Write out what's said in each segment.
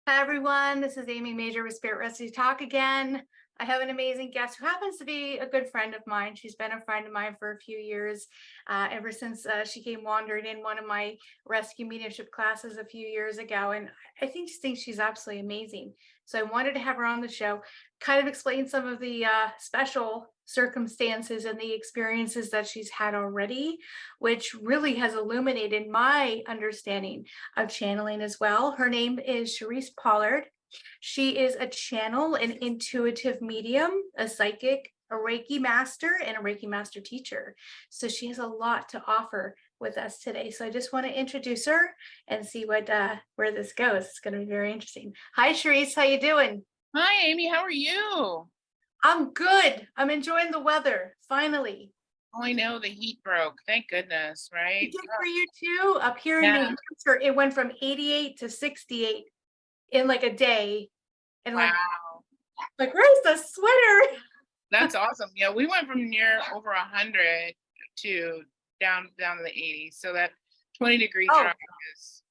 Hi everyone, this is Amy Major with Spirit Recipe Talk again. I have an amazing guest who happens to be a good friend of mine. She's been a friend of mine for a few years, ever since she came wandering in one of my rescue mediumship classes a few years ago. And I think she thinks she's absolutely amazing. So I wanted to have her on the show, kind of explain some of the special circumstances and the experiences that she's had already, which really has illuminated my understanding of channeling as well. Her name is Cherise Pollard. She is a channel, an intuitive medium, a psychic, a Reiki master, and a Reiki master teacher. So she has a lot to offer with us today. So I just want to introduce her and see what where this goes. It's going to be very interesting. Hi, Cherise. How you doing? Hi, Amy. How are you? I'm good. I'm enjoying the weather. Finally. Oh, I know the heat broke. Thank goodness, It right? did for you too. Up here in New Yeah. Hampshire, it went from 88 to 68 in like a day. And Wow. where's the sweater? That's awesome. Yeah, we went from near over 100 to down to the 80s. So that 20-degree Oh, drop is,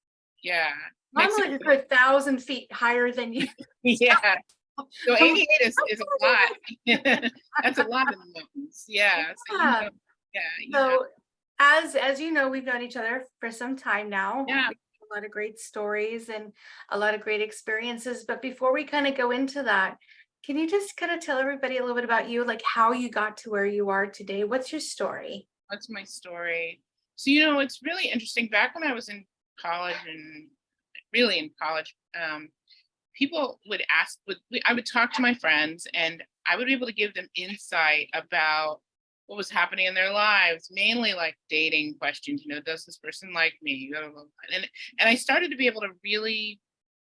yeah, I'm makes it. like a 1,000 feet higher than you. Yeah. So I'm like, 88 is a lot. That's a lot in the mountains. Yeah. So yeah. yeah, So as you know, we've known each other for some time now. yeah. We have a lot of great stories and a lot of great experiences. But before we kind of go into that, can you just kind of tell everybody a little bit about you, like how you got to where you are today? What's your story? What's my story? So, it's really interesting. Back when I was in college and really in college, people would ask, I would talk to my friends and I would be able to give them insight about what was happening in their lives, mainly like dating questions, does this person like me? Blah, blah, blah. And I started to be able to really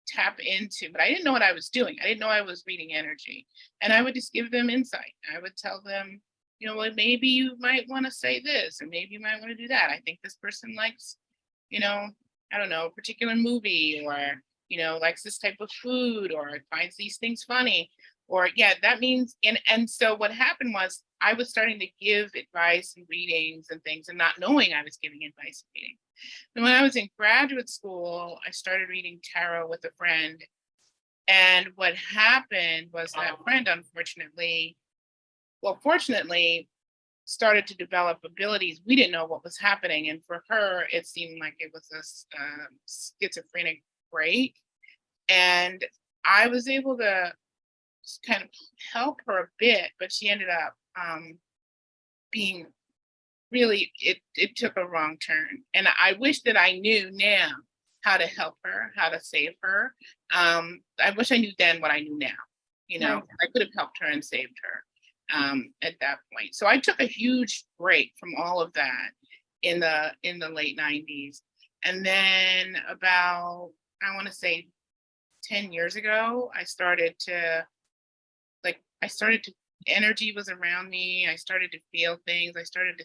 tap into, but I didn't know what I was doing. I didn't know I was reading energy. And I would just give them insight. I would tell them, well, maybe you might want to say this, or maybe you might want to do that. I think this person likes, I don't know, a particular movie, or, likes this type of food, or finds these things funny, or yeah, that means, and so what happened was I was starting to give advice and readings and things and not knowing I was giving advice and reading. And when I was in graduate school, I started reading tarot with a friend. And what happened was that friend, unfortunately, fortunately, started to develop abilities. We didn't know what was happening. And for her, it seemed like it was a schizophrenic break. And I was able to kind of help her a bit, but she ended up being really, it took a wrong turn. And I wish that I knew now how to help her, how to save her. I wish I knew then what I knew now. Right. I could have helped her and saved her at that point. So I took a huge break from all of that in the late 90s. And then about, I want to say 10 years ago, energy was around me. I started to feel things. I started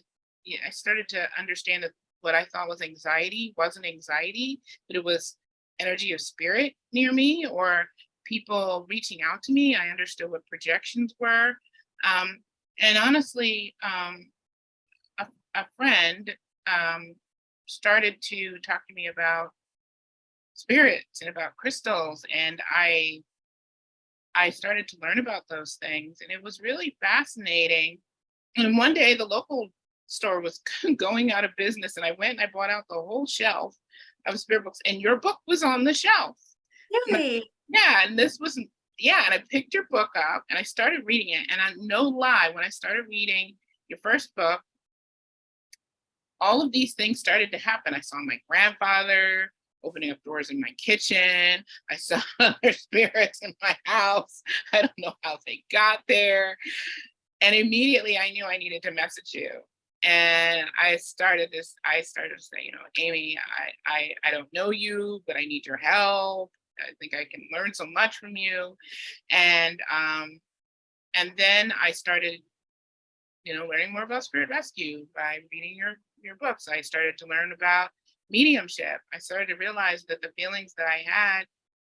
to understand that what I thought was anxiety wasn't anxiety, but it was energy of spirit near me, or people reaching out to me. I understood what projections were. And honestly, a friend started to talk to me about spirits and about crystals, and I started to learn about those things, and it was really fascinating. And one day the local store was going out of business, and I went and I bought out the whole shelf of spirit books, and your book was on the shelf. Yay. Yeah, and and I picked your book up and I started reading it. And no lie, when I started reading your first book, all of these things started to happen. I saw my grandfather opening up doors in my kitchen. I saw other spirits in my house. I don't know how they got there. And immediately I knew I needed to message you. And I started to say, Amy, I don't know you, but I need your help. I think I can learn so much from you. And then I started, learning more about spirit rescue by reading your books. I started to learn about mediumship, I started to realize that the feelings that I had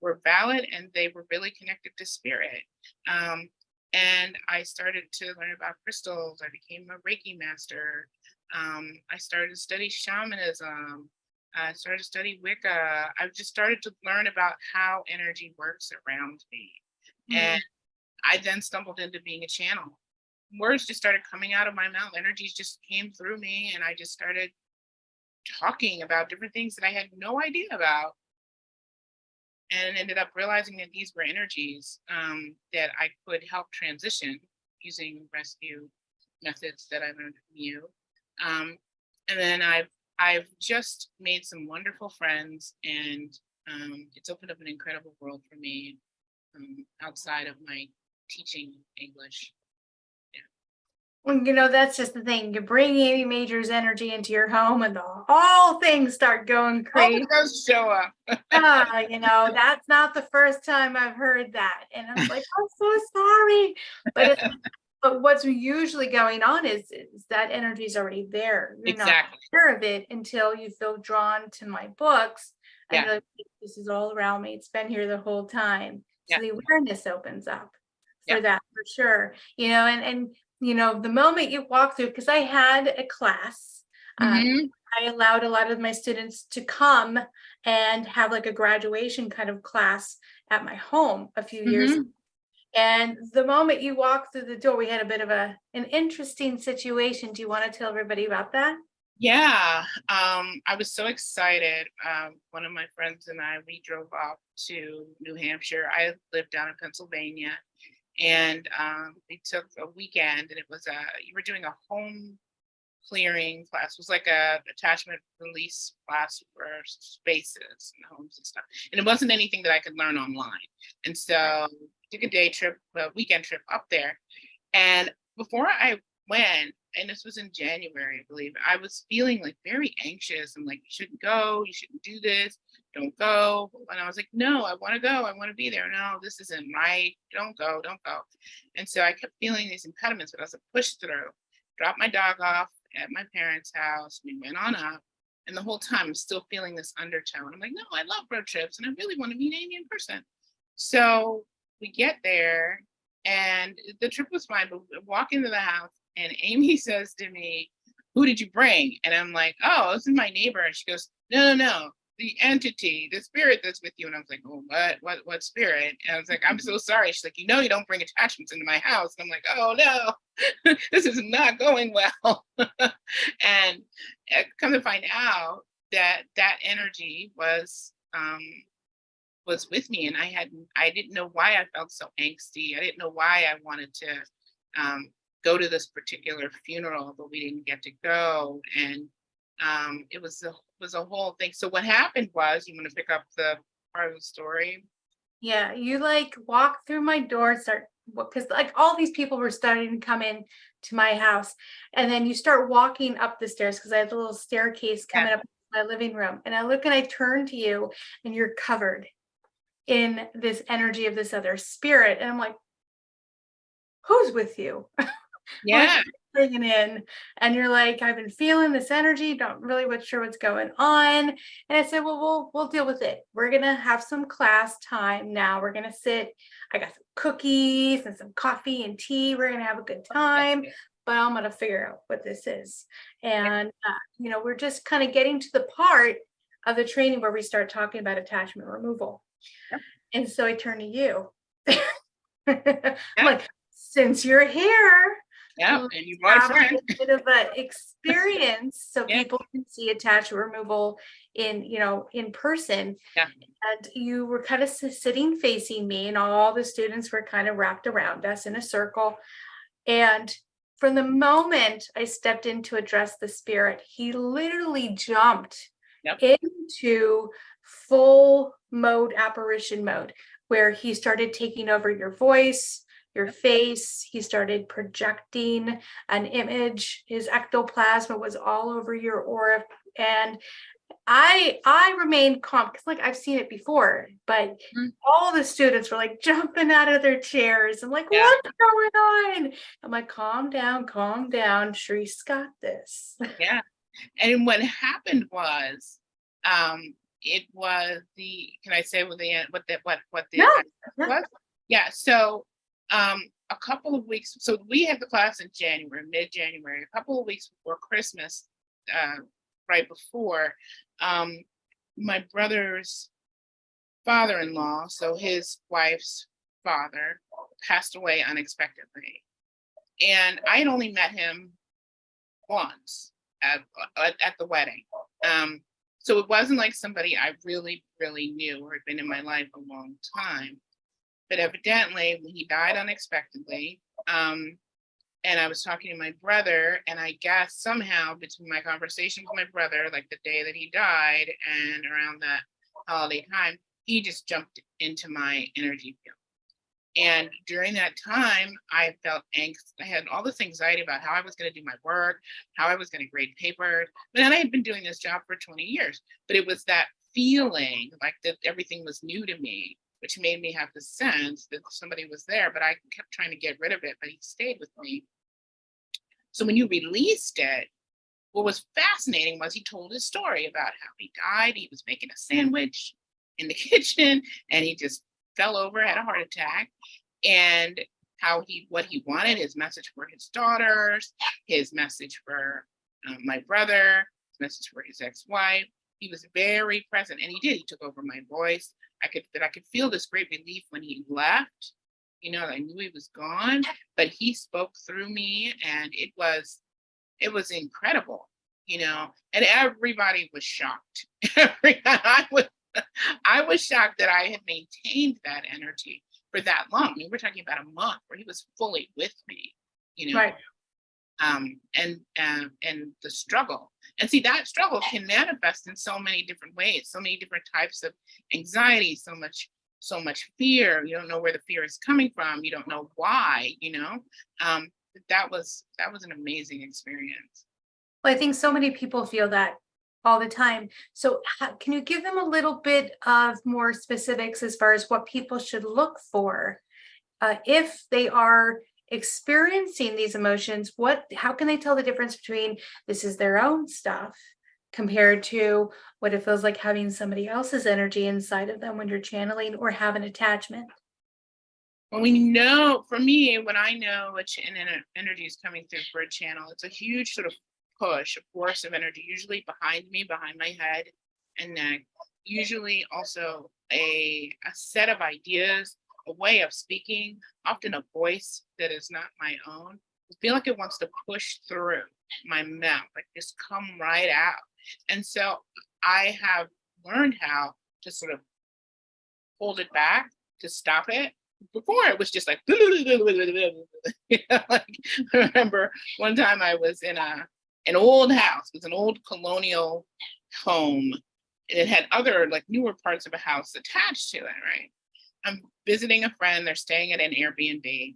were valid and they were really connected to spirit. Um, and I started to learn about crystals. I became a Reiki master. I started to study shamanism. I started to study Wicca. I just started to learn about how energy works around me. And Mhm. I then stumbled into being a channel. Words just started coming out of my mouth. Energies just came through me, and I just started talking about different things that I had no idea about, and ended up realizing that these were energies that I could help transition using rescue methods that I learned from you. Um, and then I've just made some wonderful friends, and it's opened up an incredible world for me outside of my teaching English. Yeah. Well, that's just the thing. You bring Amy Major's energy into your home and the whole thing start going All the crazy. ghosts show up. That's not the first time I've heard that. And I'm like, I'm so sorry. But it's but what's usually going on is that energy is already there. You're not Exactly. aware of it until you feel drawn to my books and Yeah. you're like, this is all around me. It's been here the whole time. So Yeah. the awareness opens up Yeah. for that for sure. The moment you walk through, because I had a class, Hmm. I allowed a lot of my students to come and have like a graduation kind of class at my home a few years. Hmm. And the moment you walk through the door, we had a bit of an interesting situation. Do you want to tell everybody about that? Yeah. I was so excited. One of my friends and I, we drove up to New Hampshire. I lived down in Pennsylvania, and we took a weekend, and it was you were doing a home clearing class. It was like a attachment release class for spaces and homes and stuff. And it wasn't anything that I could learn online. And so took a day trip, a weekend trip up there. And before I went, and this was in January, I believe, I was feeling like very anxious. I'm like, you shouldn't go, you shouldn't do this, don't go. And I was like, no, I want to go, I want to be there. No, this isn't right. Don't go, don't go. And so I kept feeling these impediments, but I was like, push through, dropped my dog off at my parents' house. We went on up. And the whole time I'm still feeling this undertone. I'm like, no, I love road trips and I really want to meet Amy in person. So we get there and the trip was fine, but we walk into the house and Amy says to me, who did you bring? And I'm like, oh, this is my neighbor. And she goes, no, no, no, the entity, the spirit that's with you. And I was like, oh, what spirit? And I was like, I'm so sorry. She's like, you don't bring attachments into my house. And I'm like, oh no, this is not going well. And come to find out that that energy was with me, and I didn't know why I felt so angsty. I didn't know why I wanted to go to this particular funeral, but we didn't get to go. And it was a whole thing. So what happened was, you want to pick up the part of the story? Yeah, you like walk through my door, start because like all these people were starting to come in to my house, and then you start walking up the stairs because I had the little staircase Yeah. coming up to my living room, and I look and I turn to you, and you're covered in this energy of this other spirit, and I'm like, who's with you? Like Yeah. bringing in, and you're like, I've been feeling this energy, don't really sure what's going on. And I said, well, we'll deal with it. We're gonna have some class time now. We're gonna sit. I got some cookies and some coffee and tea. We're gonna have a good time, but I'm gonna figure out what this is. Yeah. And we're just kind of getting to the part of the training where we start talking about attachment removal. Yeah. And so I turn to you. I'm Yeah. like, since you're here, Yeah. let's And you brought a have friend. a bit of an experience so Yeah. people can see attachment removal in person. Yeah. And you were kind of sitting facing me, and all the students were kind of wrapped around us in a circle. And from the moment I stepped in to address the spirit, he literally jumped Yep. into full mode, apparition mode, where he started taking over your voice, your face. He started projecting an image. His ectoplasma was all over your aura. And I remained calm because like I've seen it before, but Mhm. all the students were like jumping out of their chairs. I'm like, Yeah. what's going on? I'm like, calm down, calm down. Cherise got this. Yeah. And what happened was, It was can I say what the Yeah, address was? Yeah, so a couple of weeks, so we had the class in January, mid-January, a couple of weeks before Christmas, right before, my brother's father-in-law, so his wife's father, passed away unexpectedly. And I had only met him once at the wedding. So it wasn't like somebody I really, really knew or had been in my life a long time. But evidently, when he died unexpectedly, and I was talking to my brother, and I guess somehow between my conversation with my brother, like the day that he died and around that holiday time, he just jumped into my energy field. And during that time, I felt anxious. I had all this anxiety about how I was going to do my work, how I was going to grade papers. But then I had been doing this job for 20 years. But it was that feeling like that everything was new to me, which made me have the sense that somebody was there, but I kept trying to get rid of it, but he stayed with me. So when you released it, what was fascinating was he told his story about how he died. He was making a sandwich in the kitchen and he just fell over, had a heart attack, and what he wanted, his message for his daughters, his message for my brother, his message for his ex-wife. He was very present, and he did. He took over my voice. I could feel this great relief when he left. I knew he was gone, but he spoke through me, and it was incredible. And everybody was shocked. I was shocked that I had maintained that energy for that long. I mean, we're talking about a month where he was fully with me, right. And the struggle. And see, that struggle can manifest in so many different ways, so many different types of anxiety, so much fear. You don't know where the fear is coming from. You don't know why, that was an amazing experience. Well, I think so many people feel that all the time. So can you give them a little bit of more specifics as far as what people should look for if they are experiencing these emotions? How can they tell the difference between this is their own stuff compared to what it feels like having somebody else's energy inside of them when you're channeling or have an attachment? Well, we know, for me, when I know which energy is coming through for a channel, it's a huge sort of push, a force of energy, usually behind me, behind my head and neck, usually also a set of ideas, a way of speaking, often a voice that is not my own. I feel like it wants to push through my mouth, like just come right out. And so I have learned how to sort of hold it back, to stop it. Before it was just like, like I remember one time I was in an old house. It was an old colonial home. And it had other like newer parts of a house attached to it, right? I'm visiting a friend. They're staying at an Airbnb.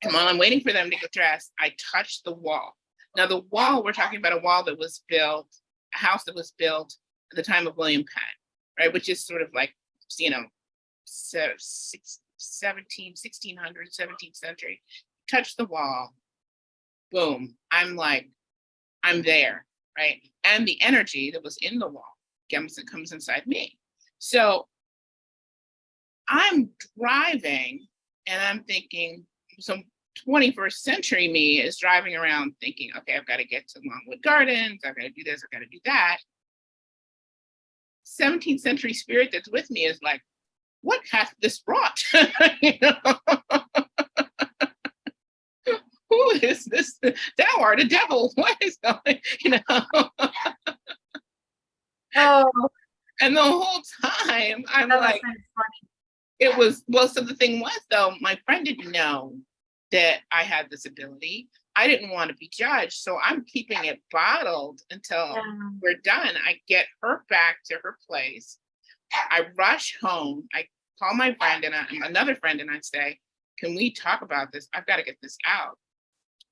And while I'm waiting for them to get dressed, I touched the wall. Now the wall, we're talking about a wall that was built, a house that was built at the time of William Penn, right? Which is sort of like, 17th century. Touch the wall. Boom. I'm there, right? And the energy that was in the wall comes inside me. So I'm driving and I'm thinking, some 21st century me is driving around thinking, okay, I've got to get to Longwood Gardens. I've got to do this. I've got to do that. 17th century spirit that's with me is like, what hath this brought? Who is this? Thou art a devil. What is going? Oh, And the whole time I'm that was like, kind of funny. it was, well, so the thing was though, my friend didn't know that I had this ability. I didn't want to be judged. So I'm keeping it bottled until we're done. I get her back to her place. I rush home. I call my friend and another friend and I say, can we talk about this? I've got to get this out.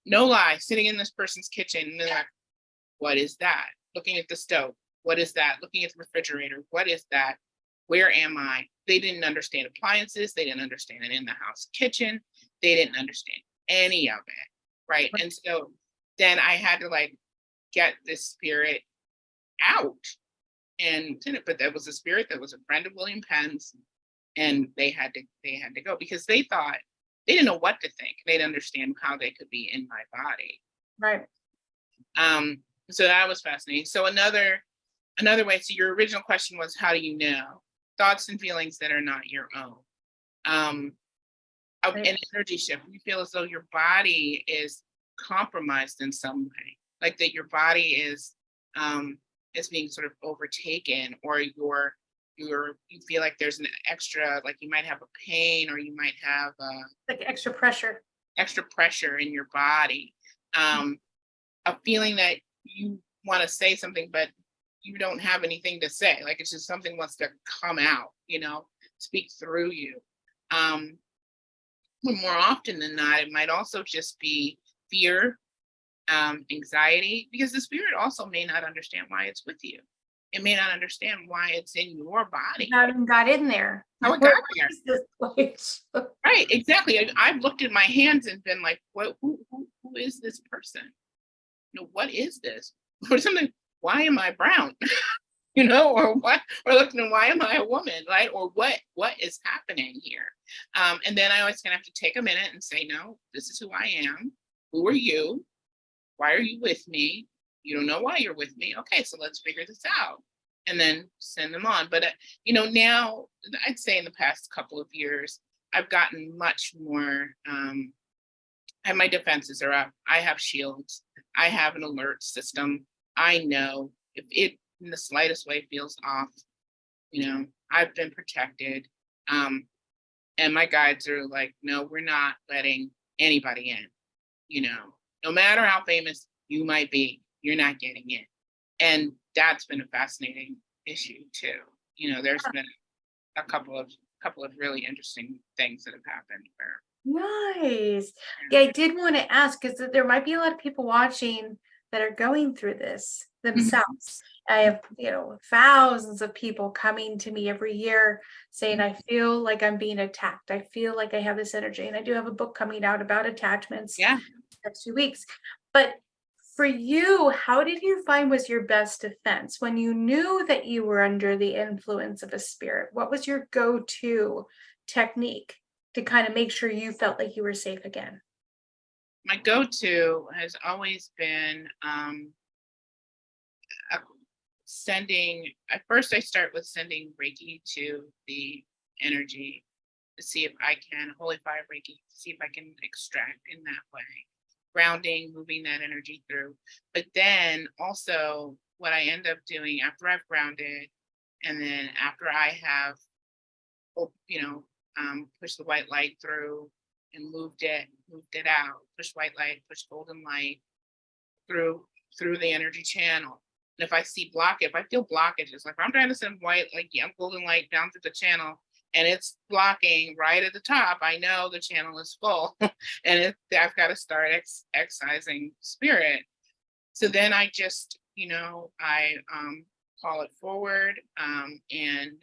No lie, sitting in this person's kitchen and they're like, what is that? Looking at the stove. What is that? Looking at the refrigerator. What is that? Where am I? They didn't understand appliances. They didn't understand an in-the-house kitchen. They didn't understand any of it, right? And so then I had to like get this spirit out. but that was a spirit that was a friend of William Penn's, and they had to go because they thought they didn't know what to think. They didn't understand how they could be in my body. Right. So that was fascinating. So another way. So your original question was, how do you know? Thoughts and feelings that are not your own. An energy shift. You feel as though your body is compromised in some way, like that your body is being sort of overtaken, or you feel like there's an extra, like you might have a pain, or you might have like extra pressure in your body, a feeling that you want to say something, but you don't have anything to say. Like it's just something wants to come out, speak through you. But more often than not, it might also just be fear, anxiety, because the spirit also may not understand why it's with you. It may not understand why it's in your body. How it got in there. How it got there. Is this place? Right, exactly. I've looked at my hands and been like, "What? Who is this person? What is this?" Or something. Why am I brown? Or what? Or looking at why am I a woman, right? Or what is happening here? And then I always kind of have to take a minute and say, no, this is who I am. Who are you? Why are you with me? You don't know why you're with me. Okay, so let's figure this out. And then send them on. But, now I'd say in the past couple of years, I've gotten much more, my defenses are up. I have shields. I have an alert system. I know if it in the slightest way feels off, I've been protected. And my guides are like, no, we're not letting anybody in, no matter how famous you might be, you're not getting in. And that's been a fascinating issue too. There's been a couple of really interesting things that have happened where. Nice. Yeah, I did want to ask because there might be a lot of people watching that are going through this themselves. I have, thousands of people coming to me every year saying, I feel like I'm being attacked. I feel like I have this energy. And I do have a book coming out about attachments next 2 weeks. But for you, how did you find was your best defense when you knew that you were under the influence of a spirit? What was your go-to technique to kind of make sure you felt like you were safe again? My go-to has always been at first I start with sending Reiki to the energy to see if I can, Holy Fire Reiki, to see if I can extract in that way. Grounding, moving that energy through. But then also what I end up doing after I've grounded, and then after I have, pushed the white light through and moved it out, push white light, push golden light through the energy channel. And if I feel blockages, like I'm trying to send golden light down through the channel and it's blocking right at the top, I know the channel is full and I've got to start excising spirit. So then I just, I call it forward, and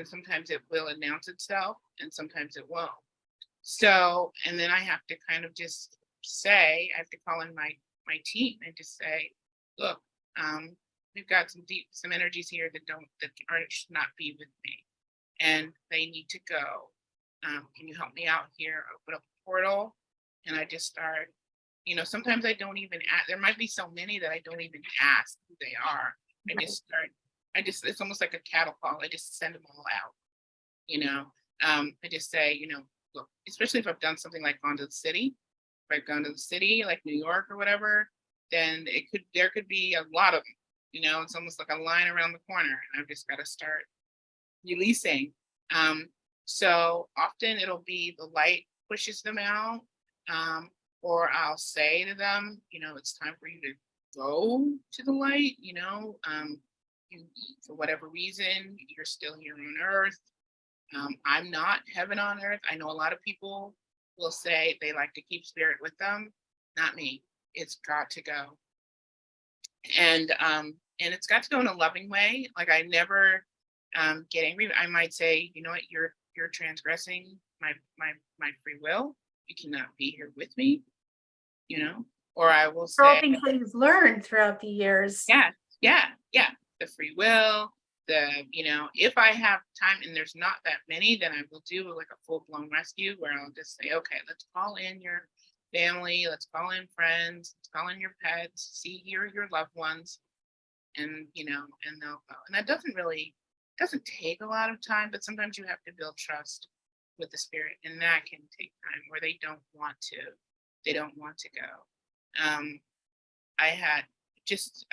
sometimes it will announce itself and sometimes it won't. So, and then I have to kind of just I have to call in my team and just say, look, we've got some energies here that should not be with me, and they need to go. Can you help me out here? Open up a portal, and I just start. Sometimes I don't even ask. There might be so many that I don't even ask who they are. I just start. It's almost like a cattle call. I just send them all out. I just say, look, especially if I've done something like gone to the city. If I've gone to the city, like New York or whatever, then there could be a lot of them. It's almost like a line around the corner, and I've just got to start releasing. So often it'll be the light pushes them out, or I'll say to them, it's time for you to go to the light. For whatever reason, you're still here on Earth. I'm not heaven on earth. I know a lot of people will say they like to keep spirit with them. Not me. It's got to go. And it's got to go in a loving way. Like I never get angry. I might say, you know what, you're transgressing my free will. You cannot be here with me, or I will say all things that you've learned throughout the years. Yes, Yeah, yeah. The free will, if I have time and there's not that many, then I will do like a full-blown rescue where I'll just say, okay, let's call in your family, let's call in friends, let's call in your pets, see here are your loved ones, and and they'll go. And that doesn't take a lot of time, but sometimes you have to build trust with the spirit, and that can take time where they don't want to go. I had just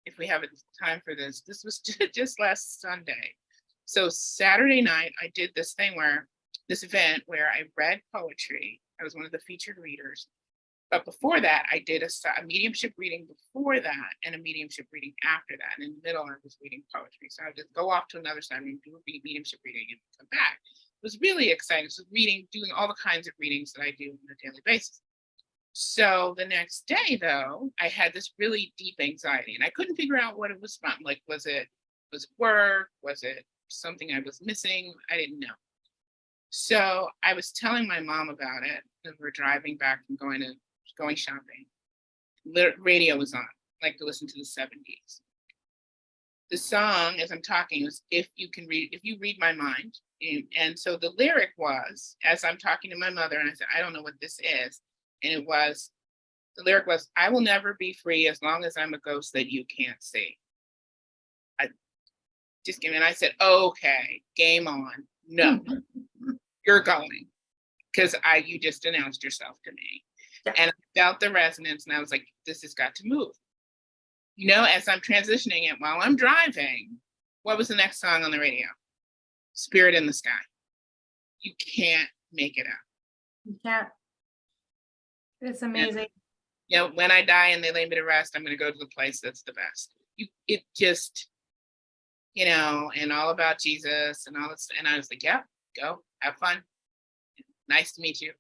if we have time for this was just last Sunday. So Saturday night, I did this event where I read poetry. I was one of the featured readers. But before that, I did a mediumship reading before that and a mediumship reading after that. And in the middle, I was reading poetry. So I would just go off to another side and do a mediumship reading and come back. It was really exciting. So doing all the kinds of readings that I do on a daily basis. So the next day, though, I had this really deep anxiety and I couldn't figure out what it was from. Like, was it work? Was it something I was missing? I didn't know. So I was telling my mom about it as we're driving back from going shopping. Radio was on, like to listen to the 70s. The song, as I'm talking, was if you read my mind. And so the lyric was, as I'm talking to my mother, and I said, I don't know what this is. And the lyric was, I will never be free as long as I'm a ghost that you can't see. And I said, okay, game on. No, you're going. Because you just announced yourself to me. Yeah. And I felt the resonance and I was like, this has got to move. As I'm transitioning it while I'm driving, what was the next song on the radio? Spirit in the Sky. You can't make it up. Yeah. It's amazing. And, when I die and they lay me to rest, I'm going to go to the place that's the best. It just, and all about Jesus and all this. And I was like, yeah, go, have fun. Nice to meet you.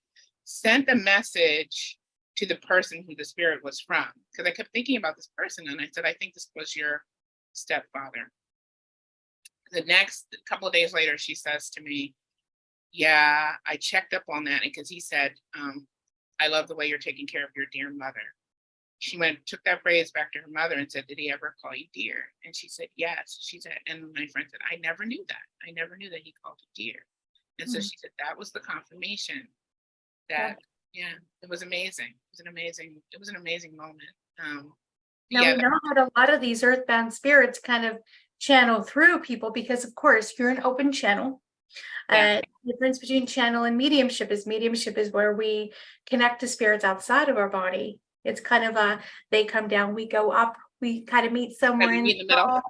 Sent a message to the person who the spirit was from, because I kept thinking about this person. And I said, I think this was your stepfather. The next couple of days later, she says to me, yeah, I checked up on that. Because he said, I love the way you're taking care of your dear mother. She took that phrase back to her mother and said, did he ever call you dear? And she said, yes. She said, and my friend said, I never knew that. I never knew that he called you dear. And so she said, that was the confirmation that, it was amazing. It was an amazing moment. Now we know that a lot of these earthbound spirits kind of channel through people because, of course, you're an open channel. The difference between channel and mediumship is where we connect to spirits outside of our body. It's kind of they come down, we go up, we kind of meet somewhere in the middle.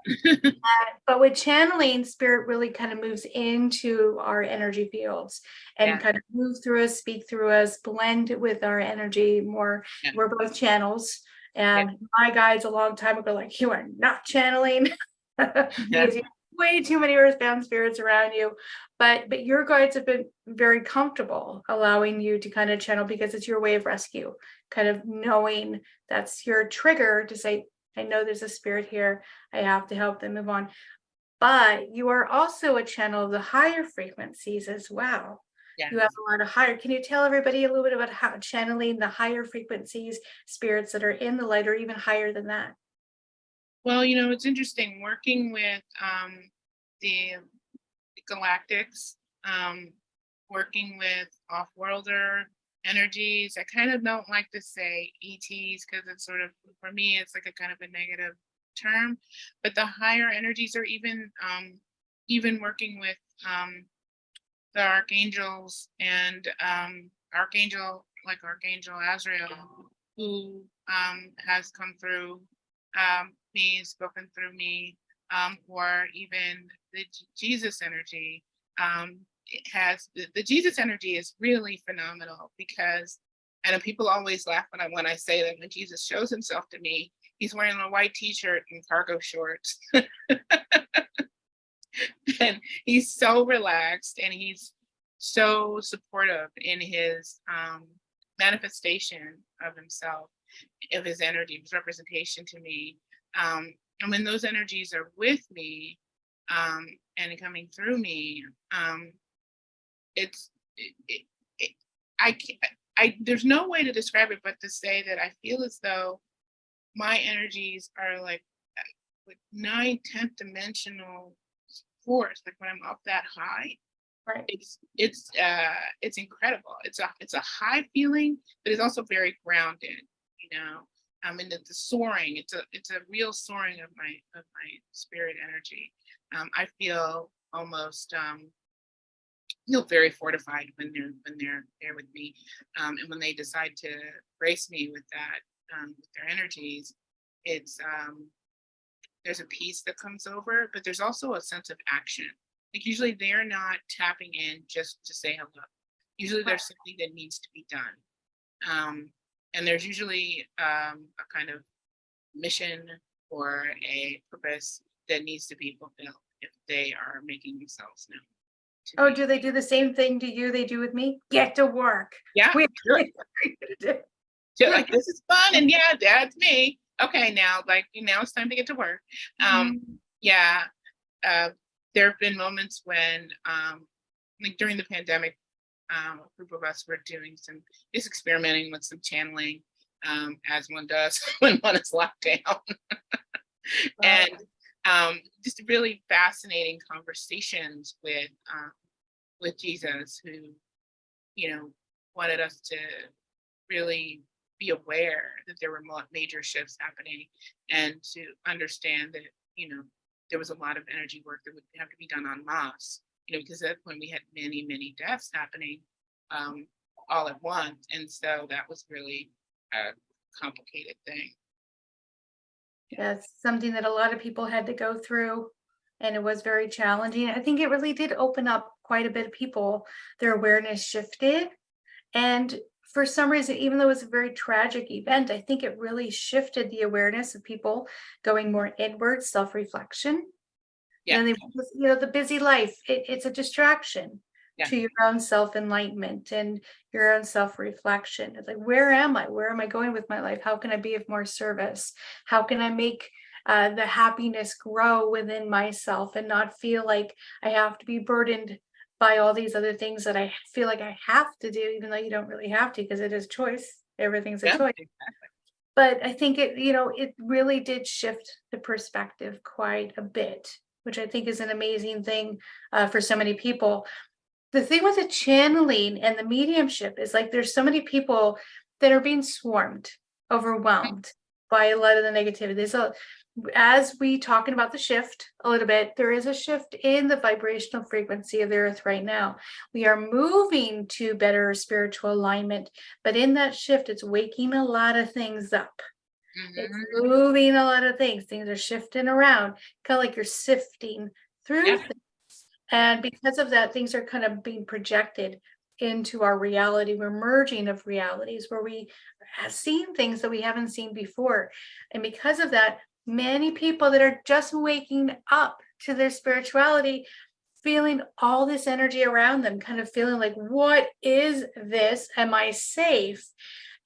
But with channeling, spirit really kind of moves into our energy fields and kind of moves through us, speak through us, blend with our energy more. We're both channels. And my guides a long time ago, like, you are not channeling. Because you have way too many earthbound spirits around you. But your guides have been very comfortable allowing you to kind of channel because it's your way of rescue, kind of knowing that's your trigger to say, I know there's a spirit here. I have to help them move on. But you are also a channel of the higher frequencies as well. Yes. You have a lot of higher. Can you tell everybody a little bit about how channeling the higher frequencies, spirits that are in the light or even higher than that? Well, it's interesting working with the galactics, working with off-worlder energies. I kind of don't like to say ETs because it's sort of, for me, it's like a kind of a negative term. But the higher energies are even working with the archangels and Archangel Azrael, who has come through me, spoken through me, or even the Jesus energy. The Jesus energy is really phenomenal because, and people always laugh when I say that when Jesus shows himself to me, he's wearing a white t-shirt and cargo shorts. And he's so relaxed and he's so supportive in his manifestation of himself, of his energy, his representation to me. And when those energies are with me and coming through me, there's no way to describe it but to say that I feel as though my energies are like with 9/10 dimensional force, like when I'm up that high, Right. it's incredible. It's a high feeling, but it's also very grounded, you know. And the soaring, it's a real soaring of my spirit energy. I feel almost feel very fortified when they're there with me, and when they decide to grace me with that, with their energies. It's there's a peace that comes over, but there's also a sense of action. Like usually they're not tapping in just to say hello. Usually Right. there's something that needs to be done. And there's usually a kind of mission or a purpose that needs to be fulfilled if they are making themselves known to Oh, me. do they do the same thing to you they do with me? Get to work. Yeah, We sure. do. So, like, this is fun, and yeah, that's me. Okay, now, like, now it's time to get to work. Um, Mhm. yeah, uh, there have been moments when, like during the pandemic, a group of us were doing just experimenting with some channeling, as one does when one is locked down, Wow. and just really fascinating conversations with Jesus, who wanted us to really be aware that there were major shifts happening, and to understand that there was a lot of energy work that would have to be done en masse, because at that point we had many deaths happening, um, all at once, and so that was really a complicated thing. Yeah. Yeah, it's something that a lot of people had to go through, and it was very challenging. I think it really did open up quite a bit of people. Their awareness shifted. And for some reason, even though it was a very tragic event, I think it really shifted the awareness of people going more inward, self-reflection. Yeah. The busy life, it's a distraction Yeah. to your own self-enlightenment and your own self-reflection. It's like, where am I? Where am I going with my life? How can I be of more service? How can I make the happiness grow within myself and not feel like I have to be burdened by all these other things that I feel like I have to do, even though you don't really have to because it is choice. Everything's a Yeah. choice. But I think it really did shift the perspective quite a bit, which I think is an amazing thing for so many people. The thing with the channeling and the mediumship is like there's so many people that are being swarmed, overwhelmed by a lot of the negativity. So as we talking about the shift a little bit, there is a shift in the vibrational frequency of the earth right now. We are moving to better spiritual alignment, but in that shift, it's waking a lot of things up. It's Hmm. moving a lot of things. Things are shifting around, kind of like you're sifting through Yeah. things. Yeah. And because of that, things are kind of being projected into our reality. We're merging of realities where we have seen things that we haven't seen before. And because of that, many people that are just waking up to their spirituality, feeling all this energy around them, kind of feeling like, what is this? Am I safe?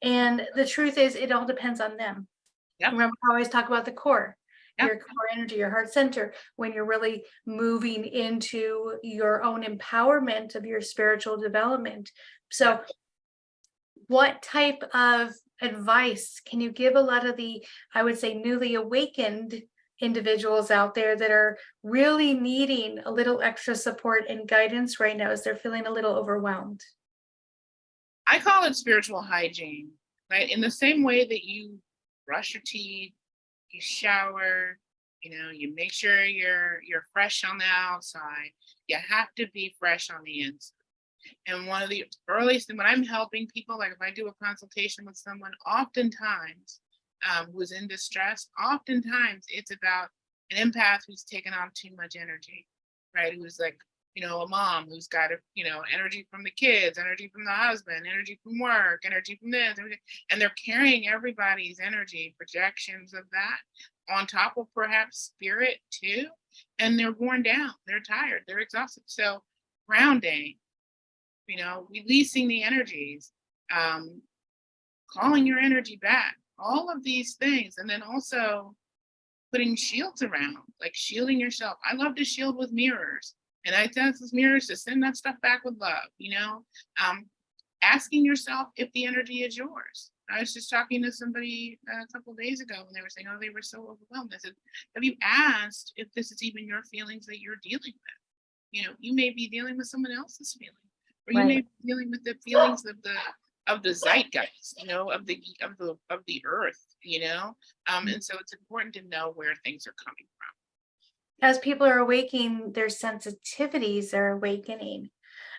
And the truth is, it all depends on them. Yeah. Remember how I always talk about the core, Yeah. your core energy, your heart center, when you're really moving into your own empowerment of your spiritual development. Yeah. So, what type of advice can you give a lot of the, I would say, newly awakened individuals out there that are really needing a little extra support and guidance right now as they're feeling a little overwhelmed? I call it spiritual hygiene, right? In the same way that you brush your teeth, you shower, you make sure you're fresh on the outside. You have to be fresh on the inside. And one of the earliest, when I'm helping people, like if I do a consultation with someone, oftentimes who's in distress, oftentimes it's about an empath who's taken on too much energy, right? Who's like, a mom who's got, energy from the kids, energy from the husband, energy from work, energy from this, everything. And they're carrying everybody's energy, projections of that on top of perhaps spirit too. And they're worn down, they're tired, they're exhausted. So grounding, releasing the energies, um, calling your energy back, all of these things. And then also putting shields around, like shielding yourself. I love to shield with mirrors. And I tell those mirrors to send that stuff back with love, um, asking yourself if the energy is yours. I was just talking to somebody a couple of days ago, and they were saying, "Oh, they were so overwhelmed." I said, "Have you asked if this is even your feelings that you're dealing with? You may be dealing with someone else's feeling, or you may Right. be dealing with the feelings of the zeitgeist, of the earth, and so it's important to know where things are coming from." As people are awakening, their sensitivities are awakening.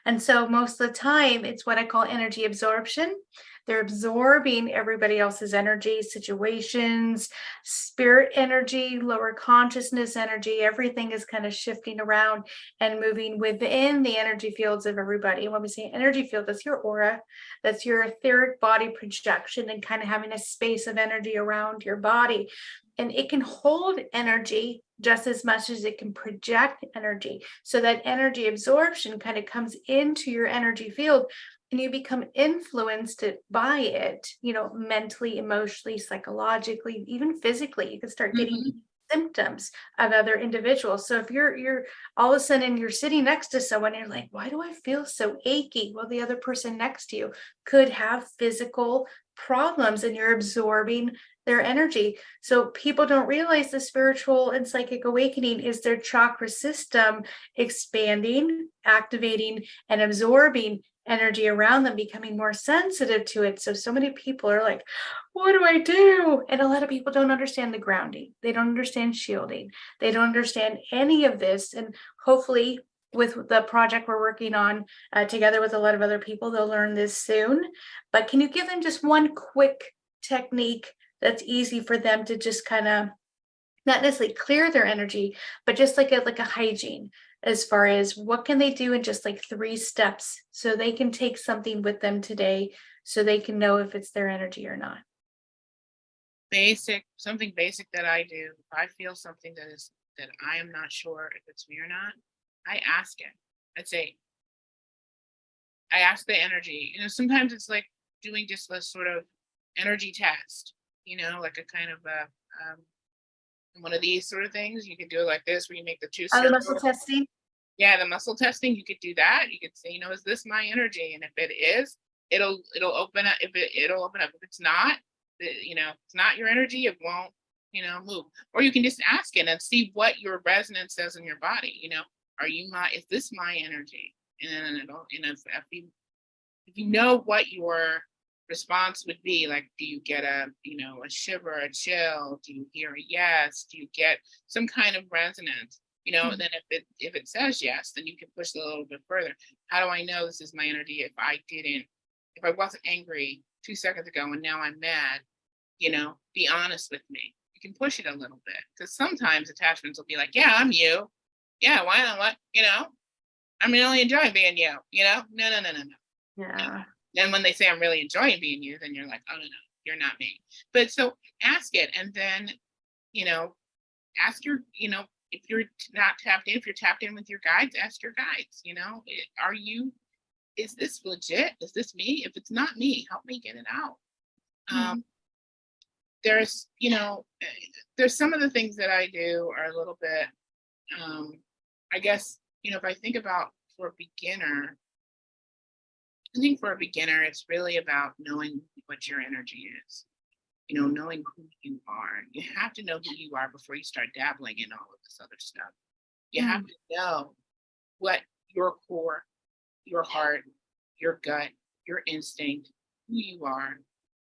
And so most of the time, it's what I call energy absorption. They're absorbing everybody else's energy, situations, spirit energy, lower consciousness energy. Everything is kind of shifting around and moving within the energy fields of everybody. And when we say energy field, that's your aura, that's your etheric body projection, and kind of having a space of energy around your body. And it can hold energy just as much as it can project energy. So that energy absorption kind of comes into your energy field, and you become influenced by it, mentally, emotionally, psychologically, even physically. You can start getting Mhm. symptoms of other individuals. So if you're all of a sudden you're sitting next to someone, and you're like, why do I feel so achy? Well, the other person next to you could have physical problems, and you're absorbing their energy. So people don't realize the spiritual and psychic awakening is their chakra system expanding, activating, and absorbing energy around them, becoming more sensitive to it. So many people are like, what do I do? And a lot of people don't understand the grounding. They don't understand shielding. They don't understand any of this. And hopefully, with the project we're working on together with a lot of other people, they'll learn this soon. But can you give them just one quick technique that's easy for them to just kind of not necessarily clear their energy, but just like a hygiene, as far as what can they do in just like 3 steps so they can take something with them today, so they can know if it's their energy or not. Something basic that I do. If I feel something that I am not sure if it's me or not, I ask it. I'd say, I ask the energy. Sometimes it's like doing just a sort of energy test, like a kind of one of these sort of things. You could do it like this, where you make the two The muscle circles. testing. Yeah, the muscle testing, you could do that. You could say, is this my energy? And if it is, it'll open up. It'll open up. If it's not, it's not your energy, it won't, move. Or you can just ask it and see what your resonance says in your body. Is this my energy? And then if you know what your response would be, like, do you get a shiver, a chill? Do you hear a yes? Do you get some kind of resonance? Mhm. Then if it says yes, then you can push it a little bit further. How do I know this is my energy? If I wasn't angry 2 seconds ago and now I'm mad, be honest with me. You can push it a little bit, because sometimes attachments will be like, yeah, I'm you. Yeah, why not? What, I'm really enjoying being you, No, no, no, no, no. Yeah. And when they say I'm really enjoying being you, then you're like, oh no, no, you're not me. But so ask it, and then, you know, ask if you're not tapped in, if you're tapped in with your guides, ask your guides, is this legit? Is this me? If it's not me, help me get it out. Um, Mhm. there's, there's some of the things that I do are a little bit, um, I guess, if I think about for a beginner, I think for a beginner, it's really about knowing what your energy is, knowing who you are. You have to know who you are before you start dabbling in all of this other stuff. You have Mm. to know what your core, your heart, your gut, your instinct, who you are,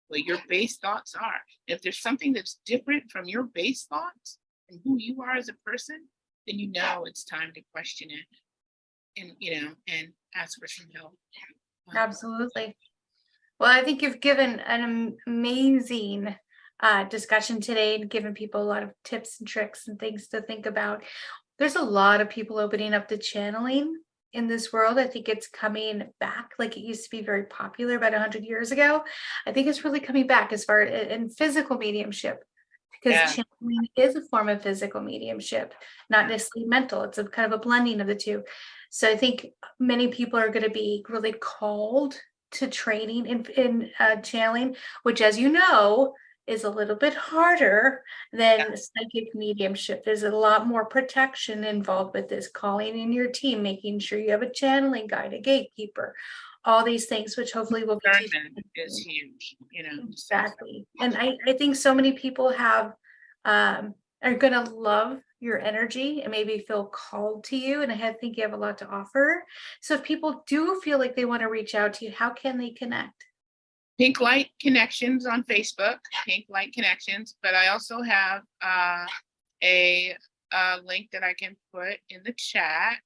what your base thoughts are. If there's something that's different from your base thoughts and who you are as a person, then it's time to question it, and ask for some help. Um, Absolutely. Well, I think you've given an amazing discussion today, and given people a lot of tips and tricks and things to think about. There's a lot of people opening up to channeling in this world. I think it's coming back, like it used to be very popular about 100 years ago. I think it's really coming back as far in physical mediumship, because yeah. channeling is a form of physical mediumship, not necessarily mental. It's a kind of a blending of the two. So I think many people are going to be really called to training in channeling, which, as you know, is a little bit harder Yeah. than psychic mediumship. There's a lot more protection involved with this, calling in your team, making sure you have a channeling guide, a gatekeeper, all these things, which hopefully will be teaching. Discernment is huge, Exactly. And I think so many people are gonna love your energy and maybe feel called to you. And I think you have a lot to offer. So if people do feel like they want to reach out to you, how can they connect? Pink Light Connections on Facebook, Pink Light Connections, but I also have a link that I can put in the chat.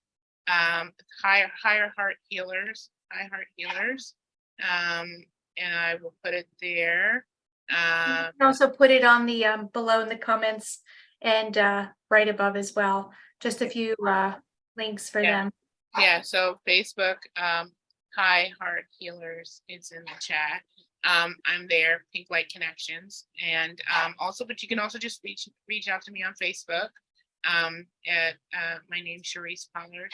Higher Heart Healers, High Heart Healers, and I will put it there. You can also put it on the below in the comments and right above as well. Just a few links for them. Yeah, so Facebook, High Heart Healers is in the chat. I'm there, Pink Light Connections, and also, but you can also just reach out to me on Facebook. At my name's Cherise Pollard.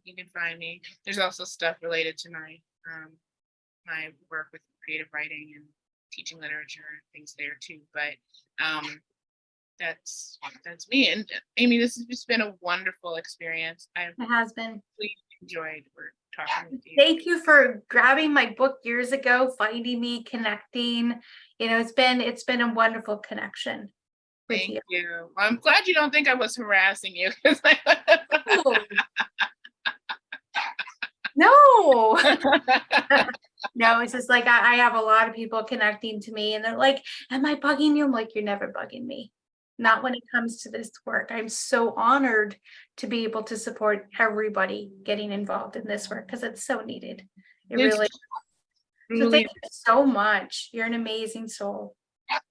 You can find me. There's also stuff related to my my work with creative writing and teaching literature and things there too. But that's me. And Amy, this has just been a wonderful experience. It has been. Really enjoyed talking with you. Thank you for grabbing my book years ago, finding me, connecting. It's been a wonderful connection. Thank you. Well, I'm glad you don't think I was harassing you. No. No, it's just like I have a lot of people connecting to me and they're like, am I bugging you? I'm like, you're never bugging me. Not when it comes to this work. I'm so honored to be able to support everybody getting involved in this work because it's so needed. It really. So thank you so much. You're an amazing soul.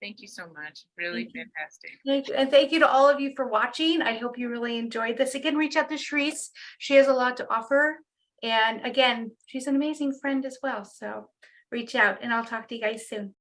Thank you so much. Really fantastic. Thank you. And thank you to all of you for watching. I hope you really enjoyed this. Again, reach out to Cherise. She has a lot to offer. And again, she's an amazing friend as well. So reach out and I'll talk to you guys soon.